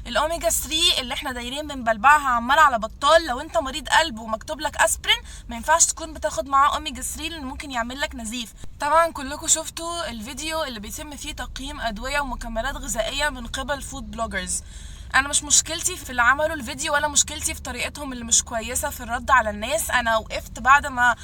الاوميجا 3 اللي احنا دايرين بنبلبعها عمال على بطال، لو انت مريض قلب ومكتوب لك اسبرين ما ينفعش تكون بتاخد معاه اوميجا 3 لان ممكن يعمل لك نزيف. طبعا كلكم شفتوا الفيديو اللي بيتم فيه تقييم ادويه ومكملات غذائيه من قبل فود بلوجرز. انا مش مشكلتي في اللي عملوا الفيديو ولا مشكلتي في طريقتهم اللي مش كويسه في الرد على الناس. انا وقفت بعد ما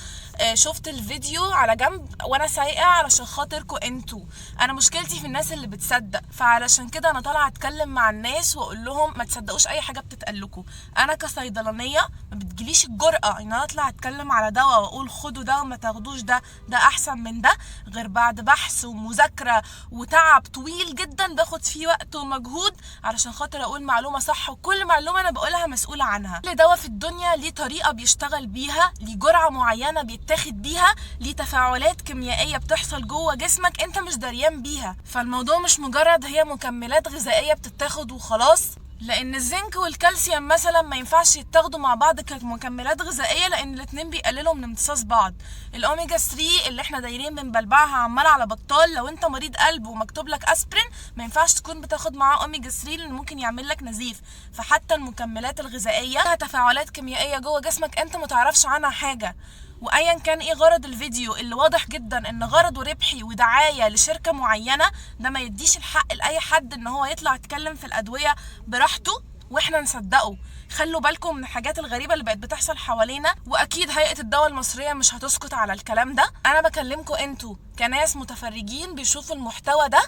شفت الفيديو على جنب وانا سايقه علشان خاطركم انتوا. انا مشكلتي في الناس اللي بتصدق، فعلشان كده انا طالعه اتكلم مع الناس واقول لهم ما تصدقوش اي حاجه بتتقال لكم. انا كصيدلانيه ما بتجيليش الجرأه ان انا اطلع اتكلم على دواء واقول خدوا ده وما تاخدوش ده احسن من ده، غير بعد بحث ومذاكره وتعب طويل جدا باخد فيه وقت ومجهود علشان خاطر اقول معلومه صح، وكل معلومه انا بقولها مسؤوله عنها. كل دواء في الدنيا ليه طريقه بيشتغل بيها، ليه جرعه معينه بيتاخد بيها، ليه تفاعلات كيميائيه بتحصل جوه جسمك انت مش دريان بيها. فالموضوع مش مجرد هي مكملات غذائيه بتتاخد وخلاص، لان الزنك والكالسيوم مثلا ما ينفعش يتاخدوا مع بعض كمكملات غذائيه لان الاتنين بيقللوا من امتصاص بعض. الاوميجا 3 اللي احنا دايرين بنبلبعها عمال على بطال، لو انت مريض قلب ومكتوب لك اسبرين ما ينفعش تكون بتاخد معاه اوميجا 3 لان ممكن يعمل لك نزيف. فحتى المكملات الغذائيه لها تفاعلات كيميائيه جوه جسمك انت ما تعرفش عنها حاجه. وايا كان ايه غرض الفيديو اللي واضح جدا ان غرضه ربحي ودعايه لشركه معينه، ده ما يديش الحق لاي حد ان هو يطلع يتكلم في الادويه براحته واحنا نصدقه. خلوا بالكم من الحاجات الغريبه اللي بقت بتحصل حوالينا، واكيد هيئه الدواء المصريه مش هتسكت على الكلام ده. انا بكلمكم انتوا كناس متفرجين بيشوفوا المحتوى ده،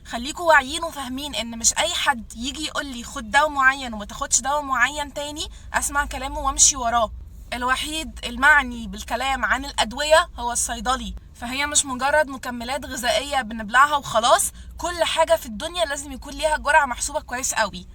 خليكوا واعيين وفاهمين ان مش اي حد يجي يقول لي خد دواء معين وما تاخدش دواء معين تاني اسمع كلامه وامشي وراه. الوحيد المعني بالكلام عن الأدوية هو الصيدلي، فهي مش مجرد مكملات غذائية بنبلعها وخلاص. كل حاجة في الدنيا لازم يكون ليها جرعة محسوبة كويس قوي.